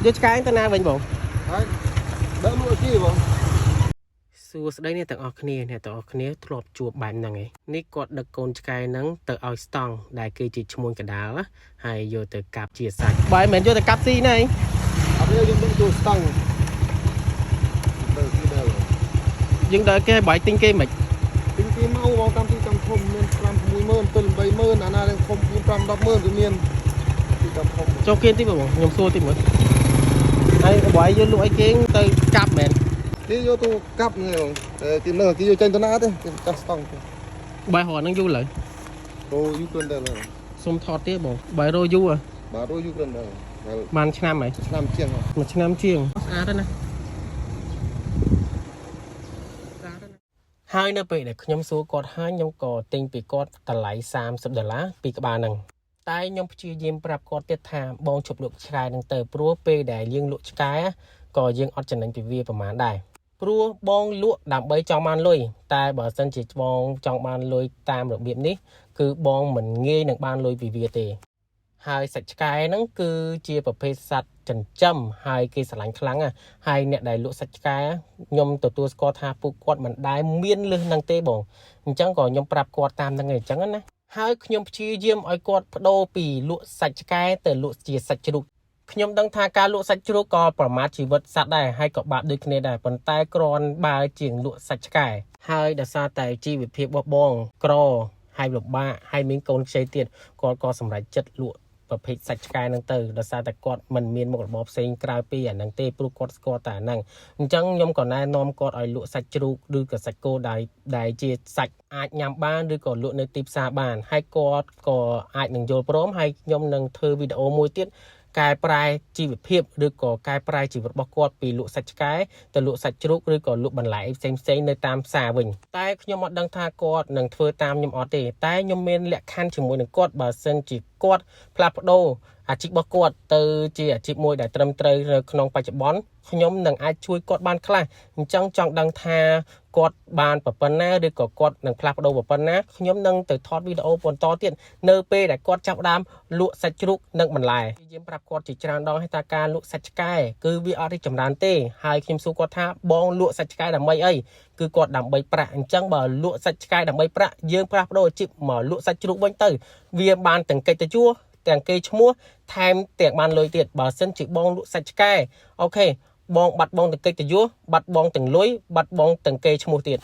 យកឆ្កែទៅណាវិញបងហើយដើមលក់ជីបងសួស្តីអ្នកទាំងអស់គ្នាអ្នកទាំងអស់គ្នាធ្លាប់ជួបបែបហ្នឹងឯងនេះគាត់ដឹកកូនឆ្កែហ្នឹងទៅឲ្យស្តង់ដែលគឺជាឈ្មោះកដាលហើយយកទៅកាប់ជាសាច់បើមិនយកទៅកាប់ស៊ីណាឯងអត់យើងដឹកចូលស្តង់យើងដើរគេបាយទិញគេមិនទិញគេមកបងតាមទីតាមធំមាន5 60000 7 80000អាណានឹងធំ4 5 100000វាមានទីតាមធំចុះគេទីបងខ្ញុំសួរទីមើលហើយបាយយកលក់ឲ្យគេទៅកាប់មែនគេយកទៅកាប់ហ្នឹងបងគេនៅគេយកចេញទៅណាទេគេកាប់ស្តង់បាយហោះហ្នឹងយូរឡើយអូយូរគ្រាន់តែឡើយសុំថតទៀតបងបាយរយូរបាទរយូរគ្រាន់តែបានឆ្នាំហើយឆ្នាំជាងមួយឆ្នាំជាងស្អាតណាស់ហើយនៅពេលដែលខ្ញុំសួរគាត់ហើយខ្ញុំក៏ទិញពីគាត់តម្លៃ$30ពីក្បាលហ្នឹងតែខ្ញុំព្យាយាមប្រាប់គាត់ទៀតថាបងជប់លក់ឆ្កែហ្នឹងទៅព្រោះពេលដែលយើងលក់ឆ្កែក៏យើងអត់ចំណេញពីវាប្រហែលដែរព្រោះបងលក់ដើម្បីចង់បានលុយតែបើសិនជាបងចង់បានលុយតាមរបៀបនេះគឺបងមិនងាយនឹងបានលុយពីវាទេហើយសាច់ឆ្កែហ្នឹងគឺជាប្រភេទសត្វចិញ្ចឹមហើយគេស្រឡាញ់ខ្លាំងណាស់ហើយអ្នកដែលលក់សាច់ឆ្កែខ្ញុំទទួលស្គាល់ថាពួកគាត់មិនដែលមានលឹះនឹងទេបងអញ្ចឹងក៏ខ្ញុំប្រាប់គាត់តាមហ្នឹងឯងអញ្ចឹងណាហើយខ្ញុំព្យាយាមឲ្យគាត់បដូរពីលក់សាច់ឆ្កែទៅលក់ជាសាច់ជ្រូកខ្ញុំដឹងថាការលក់សាច់ជ្រូកក៏ប្រមាថជីវិតសត្វដែរហើយក៏បាបដូចគ្នាដែរប៉ុន្តែគ្រាន់បើជាងលក់សាច់ឆ្កែហើយដោយសារតែជីវភាពរបស់បងក្រហើយលំបាកហើយមានកូនខ្ចីទៀតគាត់ក៏សម្រេចចិត្តលក់ប្រភេទសាច់ឆ្កែហ្នឹងទៅដោយសារតែគាត់មិនមានមុខរបរផ្សេងក្រៅពីអាហ្នឹងទេព្រោះគាត់ស្គាល់តែអាហ្នឹងអញ្ចឹងខ្ញុំក៏ណែនាំគាត់ឲ្យលក់សាច់ជ្រូកឬក៏សាច់គោដែលជាសាច់អាចញ៉ាំបានឬក៏លក់នៅទីផ្សារបានហើយគាត់ក៏អាចនឹងយល់ព្រមហើយខ្ញុំនឹងធ្វើវីដេអូមួយទៀតកែប្រែជីវភាពឬក៏កែប្រែជីវិតរបស់គាត់ពីលក់សាច់ឆ្កែទៅលក់សាច់ជ្រូកឬក៏លក់បន្លែផ្សេងនៅតាមផ្សារវិញតែខ្ញុំអត់ដឹងថាគាត់នឹងធ្វើតាមខ្ញុំអត់ទេតែខ្ញុំមានលក្ខខណ្ឌជាមួយនឹងគាត់បើសិនជាគាត់ផ្លាស់ប្ដូរអាជីពរបស់គាត់ទៅជាអាជីពមួយដែលត្រឹមត្រូវនៅក្នុងបច្ចុប្បន្នខ្ញុំនឹងអាចជួយគាត់បានខ្លះអញ្ចឹងចង់ដឹងថាគាត់បានប៉ុណ្ណាឬក៏គាត់នឹងផ្លាស់ប្ដូរប៉ុណ្ណាខ្ញុំនឹងទៅថតវីដេអូបន្តទៀតនៅពេលដែលគាត់ចាប់ផ្ដើមលក់សាច់ជ្រូកនិងបន្លែខ្ញុំប្រាប់គាត់ជាច្រើនដងថាការលក់សាច់ឆ្កែគឺវាអត់រីកចម្រើនទេហើយខ្ញុំសួរគាត់ថាបងលក់សាច់ឆ្កែដើម្បីអីគឺគាត់ដើម្បីប្រាក់អញ្ចឹងបើលក់សាច់ឆ្កែដើម្បីប្រាក់យើងផ្លាស់ប្ដូរអាជីពមកលក់សាច់ជ្រូកវិញទៅវាបានទាំងកិត្តិយសទាំងគេឈ្មោះថែមទាំងបានលុយទៀតបើសិនជាបងលក់សាច់ឆ្កែអូខេបងបាត់បង់ទាំងកិត្តិយសបាត់បង់ទាំងលុយបាត់បង់ទាំងគេឈ្មោះទៀត